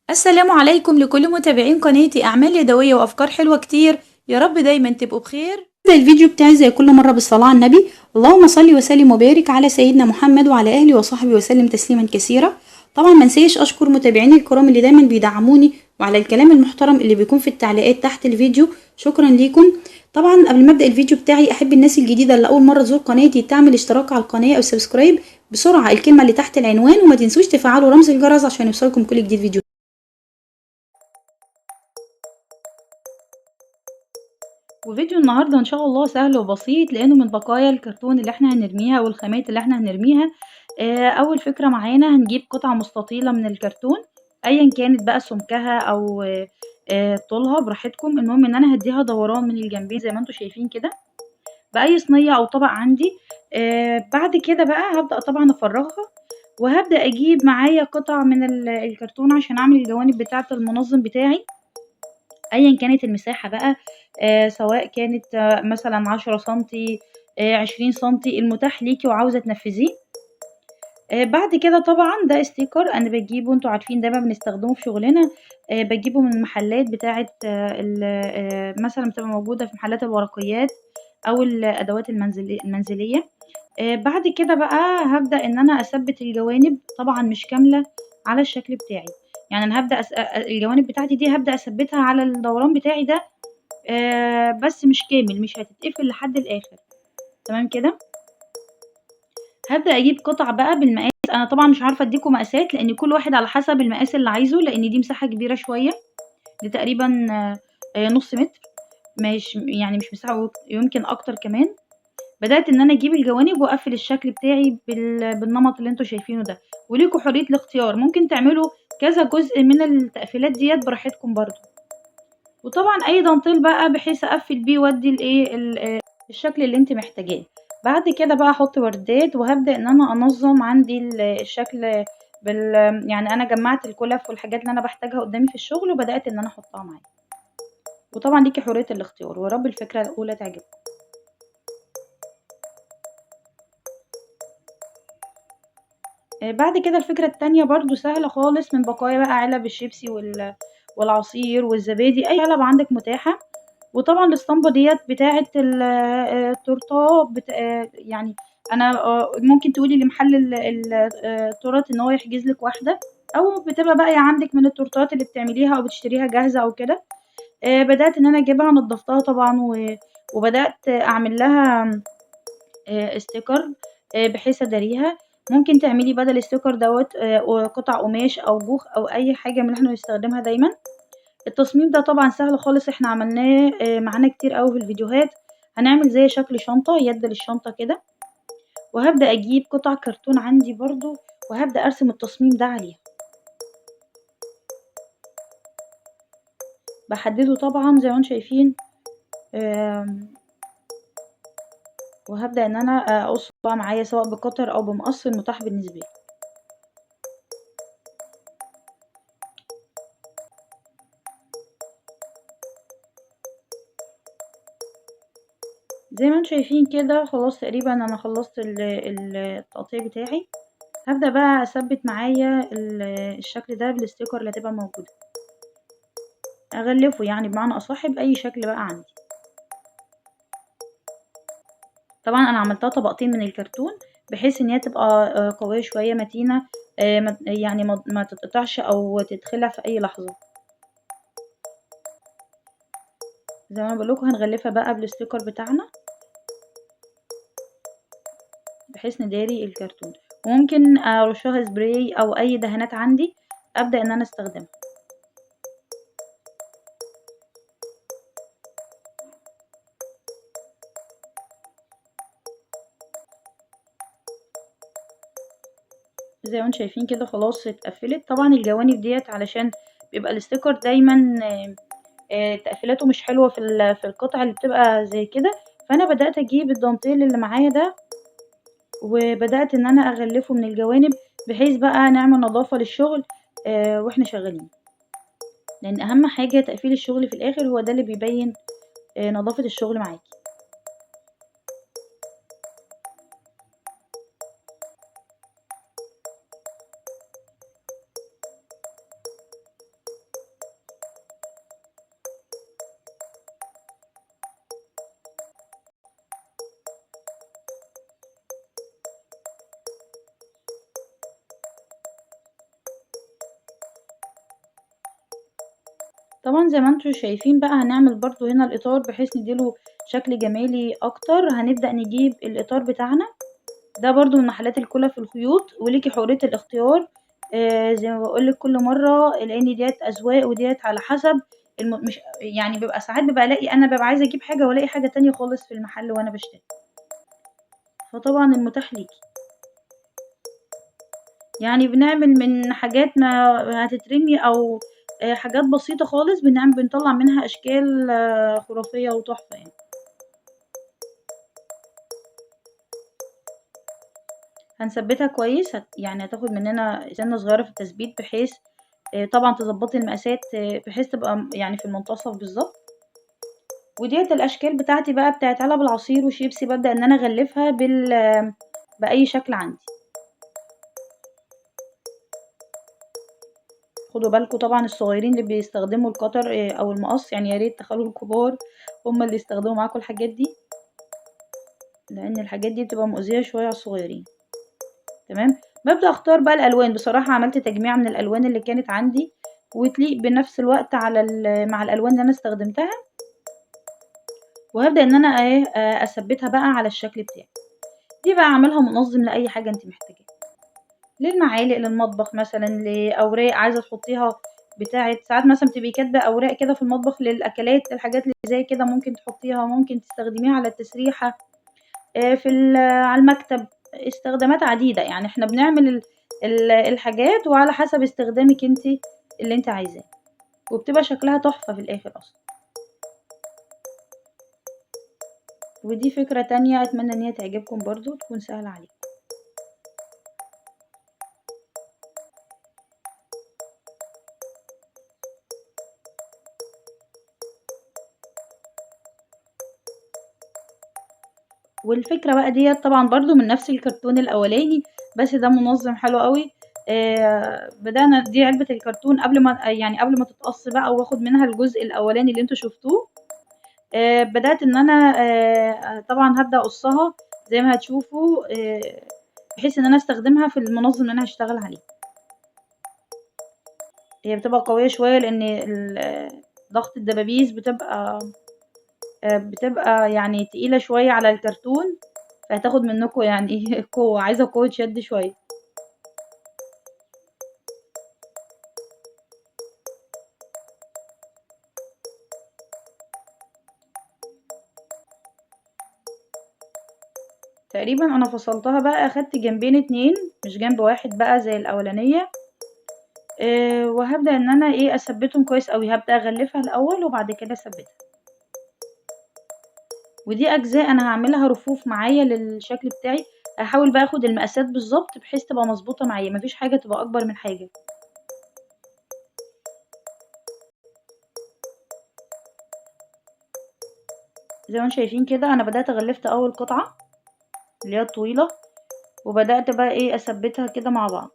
السلام عليكم لكل متابعين قناتي أعمال يدوية وأفكار حلوة كتير. يا رب دايما تبقوا بخير. بدأ الفيديو بتاعي زي كل مرة بالصلاة على النبي. اللهم صل وسلم وبارك على سيدنا محمد وعلى أهله وصحبه وسلم تسليما كثيرا. طبعا منسيش أشكر متابعيني الكرام اللي دايما بيدعموني وعلى الكلام المحترم اللي بيكون في التعليقات تحت الفيديو. شكرا ليكم. طبعا قبل ما أبدأ الفيديو بتاعي أحب الناس الجديدة اللي أول مرة تزور قناتي تعمل اشتراك على القناة أو سبسكرايب بسرعة الكلمة اللي تحت العنوان، وما تنسوش تفعلوا رمز الجرس عشان يوصلكم كل جديد فيديو. وفيديو النهاردة ان شاء الله سهل وبسيط لانه من بقايا الكرتون اللي احنا هنرميها والخامات اللي احنا هنرميها. اول فكرة معانا هنجيب قطعة مستطيلة من الكرتون ايا كانت بقى سمكها او طولها براحتكم. المهم ان انا هديها دوران من الجنبين زي ما انتم شايفين كده باي صينية او طبق عندي. بعد كده بقى هبدأ طبعا افرغها، وهبدأ اجيب معايا قطع من الكرتون عشان اعمل الجوانب بتاعة المنظم بتاعي أيًا كانت المساحة بقى. سواء كانت مثلًا 10 سنتي 20 سنتي المتاح ليكِ وعاوزة تنفذيه. بعد كده طبعًا ده sticker أنا باجيبه، أنتم عارفين دايمًا بنستخدمه في شغلنا. باجيبه من المحلات بتاعة ال مثلًا بتبقى موجودة في محلات الورقيات أو الأدوات المنزلية. بعد كده بقى هابدأ إن أنا أثبِّت الجوانب، طبعًا مش كاملة على الشكل بتاعي. يعني أنا هابدأ أس أ الجوانب بتاعتي دي هابدأ أثبِّتها على الدوران بتاعي ده، بس مش كامل، مش هتتقفل لحد الآخر، تمام كده. هابدأ أجيب قطع بقى بالمقاس. أنا طبعًا مش عارفة أدّيكم مقاسات لإن كل واحد على حسب المقاس اللي عايزه، لإن دي مساحة كبيرة شوية، دي تقريبًا نُص متر، مش يعني مش مساحة يمكن أكتر كمان. بدأت إن أنا أجيب الجوانب وأقفّل الشكل بتاعي بالنمط اللي أنتم شايفينه ده، وليكم حرية الاختيار، ممكن تعملوا كذا جزء من التقفيلات ديّة براحتكم برضه. وطبعًا أي دانتيل بقى بحيث أقفّل بيه وأدّي الإيه الشكل اللي أنتِ محتاجاه. بعد كده بقى أحط وردات وهابدأ إن أنا أنظّم عندي الشكل بال يعني أنا جمّعت الكُلَف والحاجات اللي أنا باحتاجها قدّامي في الشغل وبدأت إن أنا أحطها معايا. وطبعًا ليكِ حرية الاختيار، ويا رب الفكرة الأولى تعجبكم. بعد كده الفكرة التانية برضه سهلة خالص من بقايا بقى علب الشيبسي والعصير والزبادي، أي علب عندِك متاحة. وطبعًا الإسطمبة ديّة بتاعة التورتة يعني أنا ممكن تقولي لمحل التورت إن هو يحجز لِك واحدة، أو بتبقى باقية عندِك من التورتات اللي بتعمليها أو بتشتريها جاهزة أو كده. بدأت إن أنا أجيبها نضّفتها طبعًا وبدأت أعمل لها sticker بحيث أداريها. ممكن تعملي بدل الsticker دوّة قطع قماش أو جوخ أو أي حاجة من اللي إحنا بنستخدمها دايمًا. التصميم ده طبعًا سهل خالص، إحنا عملناه معانا كتير أوي في الفيديوهات. هنعمل زي شكل شنطة، يد للشنطة كده، وهابدأ أجيب قطع كرتون عندي برضه وهابدأ أرسم التصميم ده عليها. باحدده طبعًا زي ما أنتم شايفين. آمم وهابدأ إن أنا أقصه بقى معايا سواء بقطر أو بمقص المتاح بالنسبة لي. زي ما أنتم شايفين كده خلاص تقريبًا أنا خلّصت التقطيع بتاعي. هابدأ بقى أثبِّت معايا الشكل ده بالsticker اللي هتبقى موجودة. أغلّفه يعني بمعنى أصح بأي شكل بقى عندي. طبعًا أنا عملتها طبقتين من الكرتون بحيث إن هي تبقى قوية شوية متينة، يعني ما تتقطعش أو تتخلع في أي لحظة. زي ما أنا باقول لكم هنغلّفها بقى بالsticker بتاعنا بحيث نداري الكرتون. وممكن أرشّها spray أو أي دهانات عندي أبدأ إن أنا أستخدمها. زي ما أنتم شايفين كده خلاص اتقفّلت. طبعًا الجوانب ديّة علشان بيبقى الsticker دايمًا تقفيلاته مش حلوة في القطع اللي بتبقى زي كده. فأنا بدأت أجيب الدانتيل اللي معايا ده وبدأت إن أنا أغلّفه من الجوانب بحيث بقى نعمل نضافة للشغل وإحنا شغالين، لإن أهم حاجة تقفيل الشغل في الآخر هو ده اللي بيبيّن نضافة الشغل معاكِ. طبعًا زي ما أنتم شايفين بقى هنعمل برضه هنا الإطار بحيث ندّي له شكل جمالي أكتر. هنبدأ نجيب الإطار بتاعنا، ده برضه من محلات الكُلَف الخيوط وليكِ حرية الاختيار. زي ما باقول لِك كل مرّة لإن ديّة أذواق وديّة على حسب مش يعني ساعات بابقى ألاقي أنا بابقى عايزة أجيب حاجة والاقي حاجة تانية خالص في المحل وأنا باشتري، فطبعًا المتاح ليكِ. يعني بنعمل من حاجات ما هتترمي أو حاجات بسيطة خالص بنطلّع منها أشكال خرافية وتحفة يعني. هنثبّتها كويس يعني هتاخد مننا سِنّة صغيّرة في التثبيت بحيث طبعًا تضبّطي المقاسات بحيث تبقى يعني في المنتصف بالضبط. وديّة الأشكال بتاعتي بقى بتاعة علب العصير وشيبسي بابدأ إن أنا أغلّفها بأي شكل عندي. خدوا بالكم طبعًا الصغيّرين اللي بيستخدموا الcutter أو المقص، يعني يا ريت تخلّوا الكبار هُم اللي يستخدموا معاكم الحاجات دي، لإن الحاجات دي بتبقى مؤذية شوية على الصغيّرين. تمام. بابدأ أختار بقى الألوان، بصراحة عملت تجميع من الألوان اللي كانت عندي وتليق بنفس الوقت على مع الألوان اللي أنا استخدمتها، وهابدأ إن أنا إيه أثبّتها بقى على الشكل بتاعي. دي بقى أعملها منظّم لأي حاجة أنتِ محتاجاها، للمعالق، للمطبخ مثلًا، لأوراق عايزة تحطيها بتاعة ساعات مثلًا بتبقي كاتبة أوراق كده في المطبخ للأكلات، الحاجات اللي زي كده ممكن تحطيها، ممكن تستخدميها على التسريحة. في على المكتب، استخدامات عديدة، يعني إحنا بنعمل الحاجات وعلى حسب استخدامِك أنتِ اللي أنتِ عايزاه، وبتبقى شكلها تحفة في الآخر أصلًا. ودي فكرة تانية أتمنى إن هي تعجبكم برضه، تكون سهلة عليكم. والفكرة بقى ديّة طبعًا برضه من نفس الكرتون الأولاني، بس ده منظم حلو أوي. بدأنا دي علبة الكرتون قبل ما تتقص بقى وآخد منها الجزء الأولاني اللي أنتم شُفتوه. بدأت إن أنا طبعًا هابدأ أقصّها زي ما هتشوفوا بحيث إن أنا أستخدمها في المنظم اللي أنا هاشتغل عليه. هي بتبقى قوية شوية لإن ضغط الدبابيس بتبقى يعني تقيلة شوية على الكرتون، فهتاخد منكم يعني قوة، عايزة قوة شد شوية. تقريبًا أنا فصلتها بقى أخدت جنبين 2 مش جنب واحد بقى زي الأولانية. وهابدأ إن أنا إيه أثبّتهم كويس أوي، هابدأ أغلّفها الأول وبعد كده أثبّتها. ودي أجزاء أنا هاعملها رفوف معايا للشكل بتاعي، هاحاول بقى آخد المقاسات بالضبط بحيث تبقى مضبوطة معايا، ما فيش حاجة تبقى أكبر من حاجة. زي ما أنتم شايفين كده أنا بدأت غلّفت أول قطعة اللي هي الطويلة، وبدأت بقى إيه أثبّتها كده مع بعض.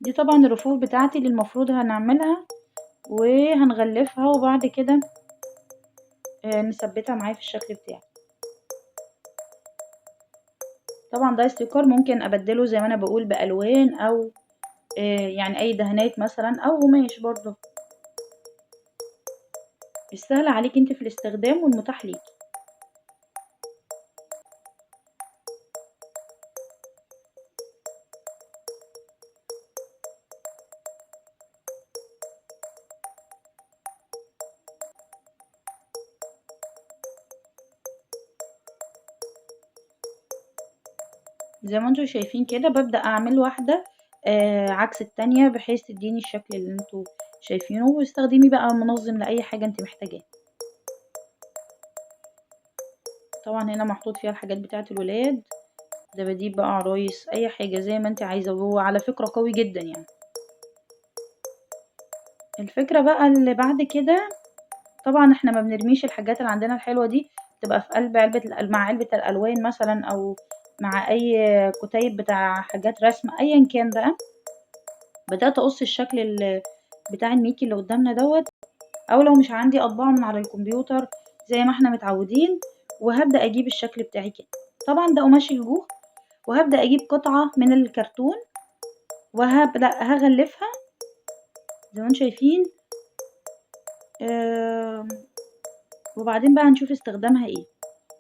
دي طبعًا الرفوف بتاعتي اللي المفروض هنعملها وهنغلّفها وبعد كده نثبّتها معايا في الشكل بتاعي. طبعًا ده sticker ممكن أبدّله زي ما أنا باقول بألوان أو يعني أي دهانات مثلًا أو قماش برضه، السهل عليكِ أنتِ في الاستخدام والمتاح ليكِ. زي ما أنتم شايفين كده بابدأ أعمل واحدة عكس التانية بحيث تدّيني الشكل اللي أنتم شايفينه، واستخدمي بقى منظم لأي حاجة أنتِ محتاجاها. طبعًا هنا محطوط فيها الحاجات بتاعة الولاد، دباديب بقى، عرايس، أي حاجة زي ما أنتِ عايزة، وهو على فكرة قوي جدًا يعني. الفكرة بقى اللي بعد كده طبعًا إحنا ما بنرميش الحاجات اللي عندنا الحلوة دي، بتبقى في قلب مع علبة الألوان مثلًا أو مع أي كُتيب بتاع حاجات رسم أيًا كان بقى. بدأت أقص الشكل بتاع الميكي اللي قدامنا دوّة، أو لو مش عندي أطبعه من على الكمبيوتر زي ما احنا متعودين، وهبدأ اجيب الشكل بتاعي كده. طبعا ده قماش الجوخ، وهبدأ اجيب قطعة من الكرتون وهبدأ هغلفها زي ما انتم شايفين. وبعدين بقى هنشوف استخدامها ايه.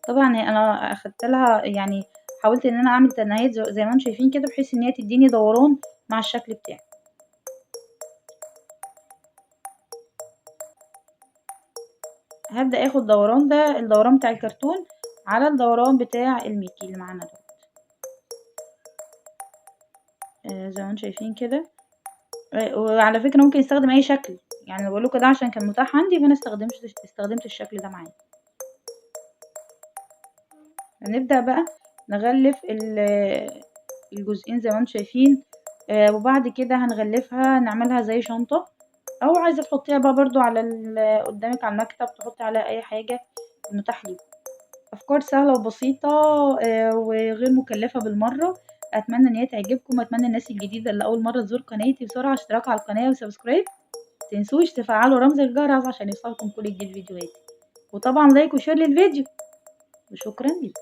طبعا انا اخدت لها يعني حاولت ان انا اعمل تنايات زي ما انتم شايفين كده، بحيث ان هي تديني دوران مع الشكل بتاعي. هبدأ اخد دوران، ده الدوران بتاع الكرتون على الدوران بتاع الميكي اللي معانا ده. زي ما انتم شايفين كده. وعلى فكرة ممكن يستخدم اي شكل، يعني انا بقول لكم ده عشان كان متاح عندي فانا استخدمت الشكل ده معايا. هنبدأ بقى نغلف الجزئين زي ما انتم شايفين. وبعد كده هنغلفها نعملها زي شنطة، او عايزة تحطيها بقى برضو على قدامك على المكتب، تحطي عليها اي حاجة المتاح ليكم. افكار سهلة وبسيطة وغير مكلفة بالمرة. اتمنى ان هي تعجبكم، واتمنى الناس الجديدة اللي اول مرة تزور قناتي بسرعة اشتراك على القناة وسبسكرايب. متنسوش تفعلوا رمز الجرس عشان يوصلكم كل جديد فيديوهاتي، وطبعا لايك وشير للفيديو، وشكرا لكم.